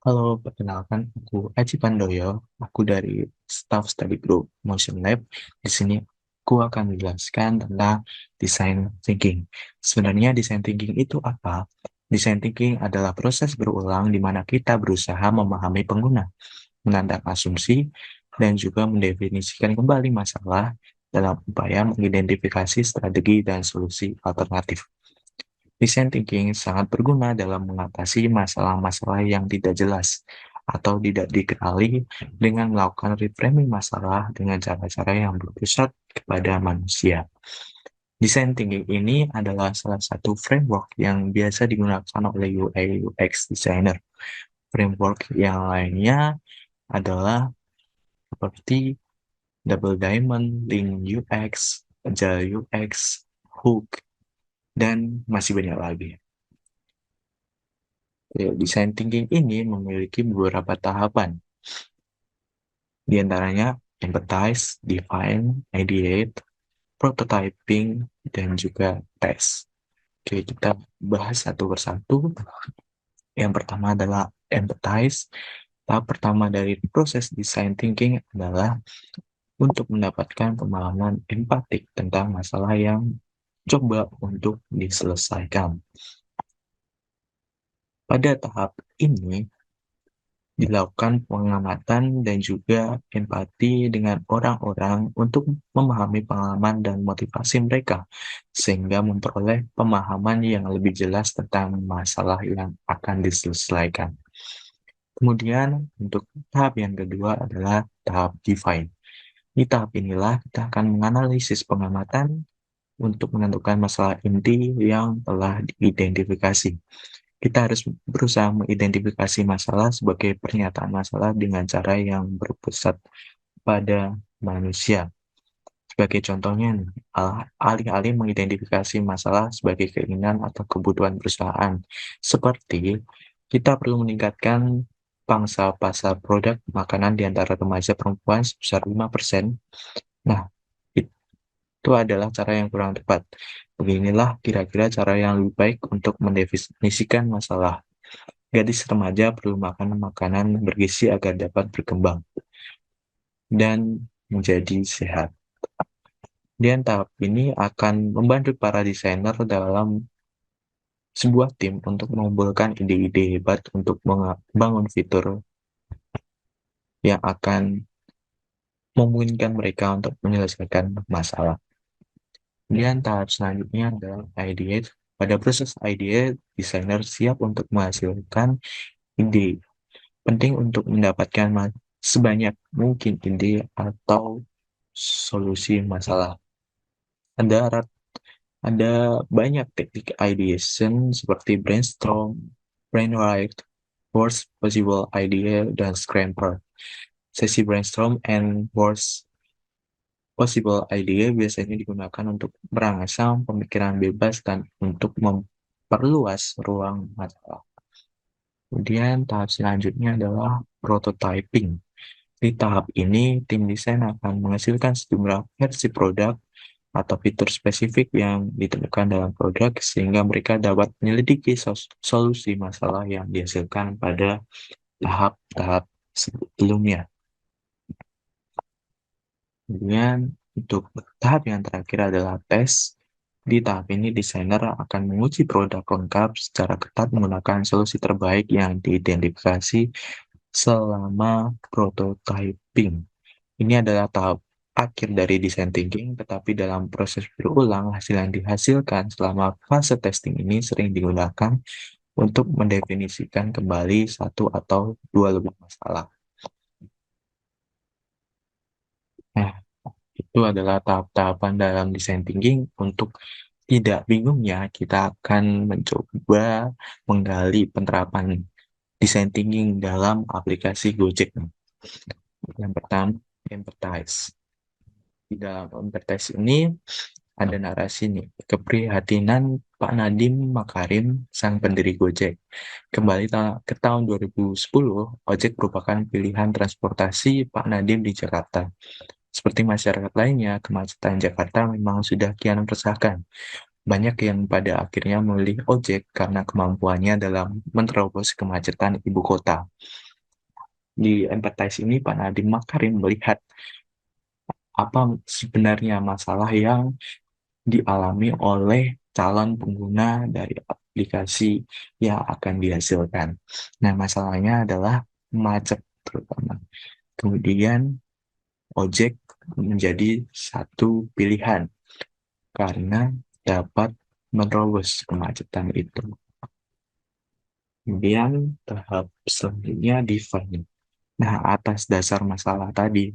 Halo, perkenalkan aku Aji Pandoyo. Aku dari Staff Study Group Motion Lab. Di sini aku akan menjelaskan tentang design thinking. Sebenarnya design thinking itu apa? Design thinking adalah proses berulang di mana kita berusaha memahami pengguna, menantang asumsi, dan juga mendefinisikan kembali masalah dalam upaya mengidentifikasi strategi dan solusi alternatif. Design thinking sangat berguna dalam mengatasi masalah-masalah yang tidak jelas atau tidak dikenali dengan melakukan reframing masalah dengan cara-cara yang berpusat kepada manusia. Design thinking ini adalah salah satu framework yang biasa digunakan oleh UI UX designer. Framework yang lainnya adalah seperti Double Diamond, Lean UX, Agile UX, Hook, dan masih banyak lagi. Design thinking ini memiliki beberapa tahapan, di antaranya empathize, define, ideate, prototyping, dan juga test. Oke, kita bahas satu persatu. Yang pertama adalah empathize. Tahap pertama dari proses design thinking adalah untuk mendapatkan pemahaman empatik tentang masalah yang coba untuk diselesaikan. Pada tahap ini, dilakukan pengamatan dan juga empati dengan orang-orang untuk memahami pengalaman dan motivasi mereka, sehingga memperoleh pemahaman yang lebih jelas tentang masalah yang akan diselesaikan. Kemudian, untuk tahap yang kedua adalah tahap define. Di tahap inilah kita akan menganalisis pengamatan untuk menentukan masalah inti yang telah diidentifikasi. Kita harus berusaha mengidentifikasi masalah sebagai pernyataan masalah dengan cara yang berpusat pada manusia. Sebagai contohnya, alih-alih mengidentifikasi masalah sebagai keinginan atau kebutuhan perusahaan, seperti kita perlu meningkatkan pangsa pasar produk makanan di antara remaja perempuan sebesar 5%. Nah, itu adalah cara yang kurang tepat. Beginilah kira-kira cara yang lebih baik untuk mendefinisikan masalah. Gadis remaja perlu makan makanan bergizi agar dapat berkembang dan menjadi sehat. Dan tahap ini akan membantu para desainer dalam sebuah tim untuk mengumpulkan ide-ide hebat untuk membangun fitur yang akan memungkinkan mereka untuk menyelesaikan masalah. Kemudian tahap selanjutnya adalah ideate. Pada proses ideate, desainer siap untuk menghasilkan ide. Penting untuk mendapatkan sebanyak mungkin ide atau solusi masalah. Ada ada banyak teknik ideation seperti brainstorm, brainwright, worst possible idea, dan scramble. Sesi brainstorm and worst possible idea biasanya digunakan untuk merangsang pemikiran bebas dan untuk memperluas ruang masalah. Kemudian tahap selanjutnya adalah prototyping. Di tahap ini, tim desain akan menghasilkan sejumlah versi produk atau fitur spesifik yang ditemukan dalam produk sehingga mereka dapat menyelidiki solusi masalah yang dihasilkan pada tahap-tahap sebelumnya. Kemudian untuk tahap yang terakhir adalah tes. Di tahap ini, desainer akan menguji produk lengkap secara ketat menggunakan solusi terbaik yang diidentifikasi selama prototyping. Ini adalah tahap akhir dari design thinking, tetapi dalam proses berulang, hasil yang dihasilkan selama fase testing ini sering digunakan untuk mendefinisikan kembali satu atau dua lebih masalah. Nah, itu adalah tahap-tahapan dalam design thinking. Untuk tidak bingungnya, kita akan mencoba menggali penerapan design thinking dalam aplikasi Gojek. Yang pertama, empathize. Di dalam empathize ini ada narasi nih, keprihatinan Pak Nadiem Makarim, sang pendiri Gojek. Kembali ke tahun 2010, ojek merupakan pilihan transportasi Pak Nadiem di Jakarta. Seperti masyarakat lainnya, kemacetan Jakarta memang sudah kian meresahkan. Banyak yang pada akhirnya memilih ojek karena kemampuannya dalam menerobos kemacetan ibu kota. Di Empathize ini, Pak Nadiem Makarim melihat apa sebenarnya masalah yang dialami oleh calon pengguna dari aplikasi yang akan dihasilkan. Nah, masalahnya adalah macet terutama. Kemudian ojek menjadi satu pilihan karena dapat menerobos kemacetan itu. Kemudian tahap selanjutnya define. Nah, atas dasar masalah tadi,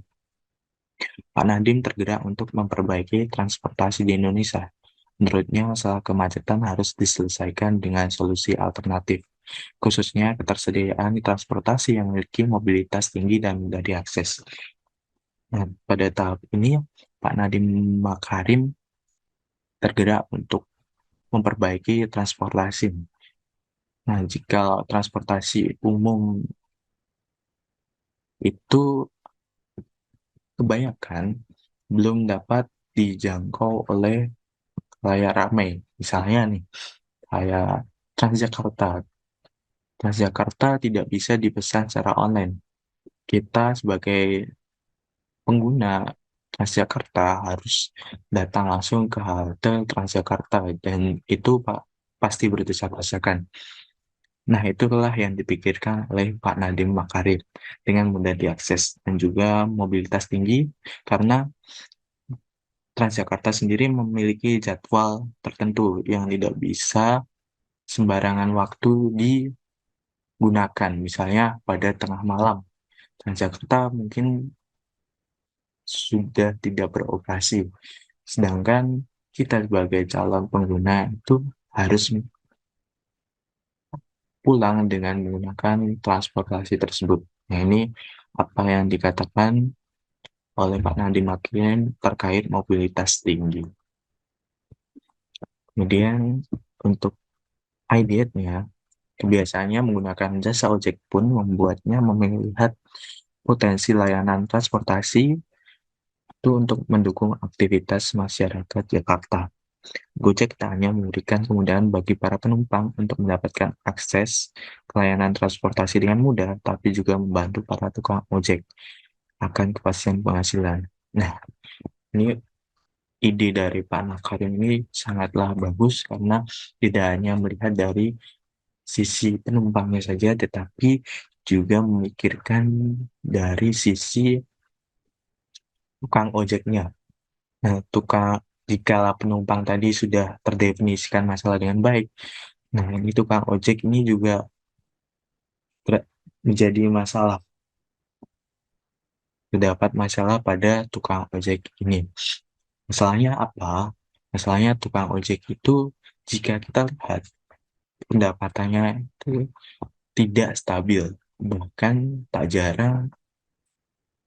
Pak Nadiem tergerak untuk memperbaiki transportasi di Indonesia. Menurutnya, masalah kemacetan harus diselesaikan dengan solusi alternatif, khususnya ketersediaan transportasi yang memiliki mobilitas tinggi dan mudah diakses. Nah, pada tahap ini, Pak Nadiem Makarim tergerak untuk memperbaiki transportasi. Nah, jika transportasi umum itu kebanyakan belum dapat dijangkau oleh layak ramai. Misalnya nih, kayak Transjakarta. Transjakarta tidak bisa dipesan secara online. Kita sebagai pengguna Transjakarta harus datang langsung ke halte Transjakarta dan itu Pak pasti berdesak-desakan. Nah, itulah yang dipikirkan oleh Pak Nadiem Makarim dengan mudah diakses dan juga mobilitas tinggi karena Transjakarta sendiri memiliki jadwal tertentu yang tidak bisa sembarangan waktu digunakan. Misalnya pada tengah malam, Transjakarta mungkin sudah tidak beroperasi. Sedangkan kita sebagai calon pengguna itu harus pulang dengan menggunakan transportasi tersebut. Nah, ini apa yang dikatakan oleh Pak Nadiem Makarim terkait mobilitas tinggi. Kemudian untuk ideatnya, kebiasaannya menggunakan jasa ojek pun membuatnya melihat potensi layanan transportasi itu untuk mendukung aktivitas masyarakat Jakarta. Gojek tak hanya memberikan kemudahan bagi para penumpang untuk mendapatkan akses ke layanan transportasi dengan mudah, tapi juga membantu para tukang ojek akan kepastian penghasilan. Nah, ini ide dari Pak Makarim ini sangatlah bagus karena tidak hanya melihat dari sisi penumpangnya saja, tetapi juga memikirkan dari sisi tukang ojeknya. Nah, jika penumpang tadi sudah terdefinisikan masalah dengan baik, nah ini tukang ojek ini juga menjadi masalah, terdapat masalah pada tukang ojek ini. Masalahnya apa? Masalahnya tukang ojek itu jika kita lihat pendapatannya itu tidak stabil, bahkan tak jarang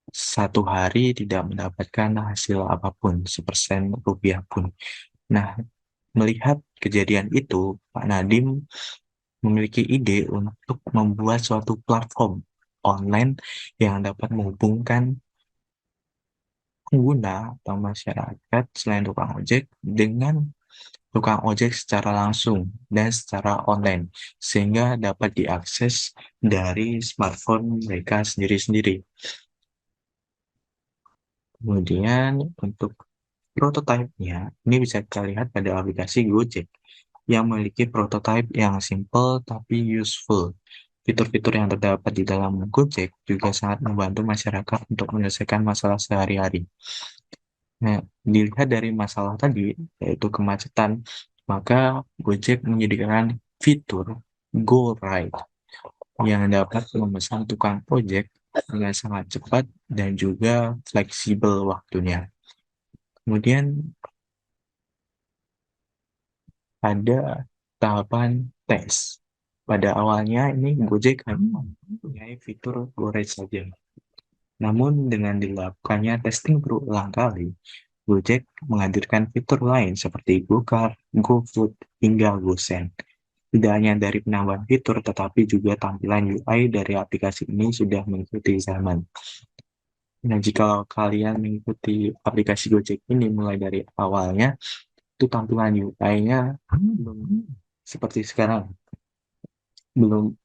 satu hari tidak mendapatkan hasil apapun, sepersen rupiah pun. Nah, melihat kejadian itu, Pak Nadiem memiliki ide untuk membuat suatu platform online yang dapat menghubungkan pengguna atau masyarakat selain tukang ojek dengan tukang ojek secara langsung dan secara online, sehingga dapat diakses dari smartphone mereka sendiri-sendiri. Kemudian untuk prototipe-nya, ini bisa kita lihat pada aplikasi Gojek yang memiliki prototipe yang simple tapi useful. Fitur-fitur yang terdapat di dalam Gojek juga sangat membantu masyarakat untuk menyelesaikan masalah sehari-hari. Nah, dilihat dari masalah tadi, yaitu kemacetan, maka Gojek menyediakan fitur Go Ride yang dapat memesan tukang ojek dengan sangat cepat dan juga fleksibel waktunya. Kemudian ada tahapan tes. Pada awalnya ini Gojek hanya mempunyai fitur Go Ride saja. Namun dengan dilakukannya testing berulang kali, Gojek menghadirkan fitur lain seperti GoCar, GoFood, hingga GoSend. Tidak hanya dari penambahan fitur, tetapi juga tampilan UI dari aplikasi ini sudah mengikuti zaman. Nah, jika kalian mengikuti aplikasi Gojek ini mulai dari awalnya, itu tampilan UI-nya belum seperti sekarang, belum,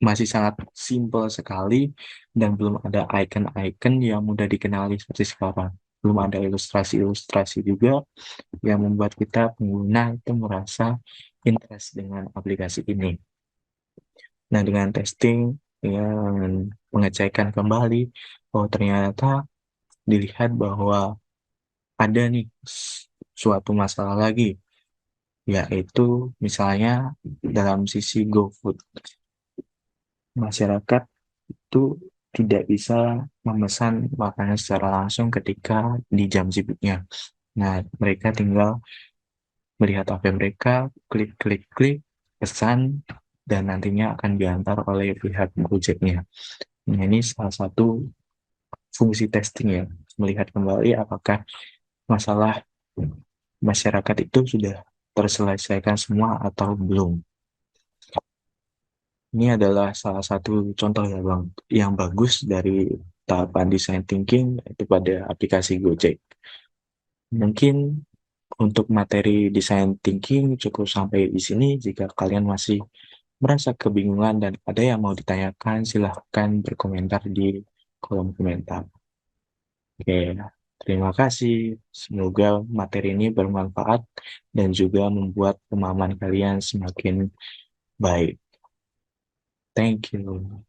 masih sangat simpel sekali, dan belum ada icon-icon yang mudah dikenali seperti sekarang. Belum ada ilustrasi-ilustrasi juga yang membuat kita pengguna itu merasa interest dengan aplikasi ini. Nah, dengan testing, dengan pengecekan kembali, oh ternyata dilihat bahwa ada nih suatu masalah lagi, yaitu misalnya dalam sisi GoFood, masyarakat itu tidak bisa memesan makanan secara langsung ketika di jam sibuknya. Nah, mereka tinggal melihat HP mereka, klik, klik, klik, pesan, dan nantinya akan diantar oleh pihak Gojeknya. Nah, ini salah satu fungsi testing ya, melihat kembali apakah masalah masyarakat itu sudah terselesaikan semua atau belum. Ini adalah salah satu contoh ya Bang, yang bagus dari tahapan design thinking itu pada aplikasi Gojek. Mungkin untuk materi design thinking cukup sampai di sini. Jika kalian masih merasa kebingungan dan ada yang mau ditanyakan, silahkan berkomentar di kolom komentar. Oke, terima kasih. Semoga materi ini bermanfaat dan juga membuat pemahaman kalian semakin baik. Thank you.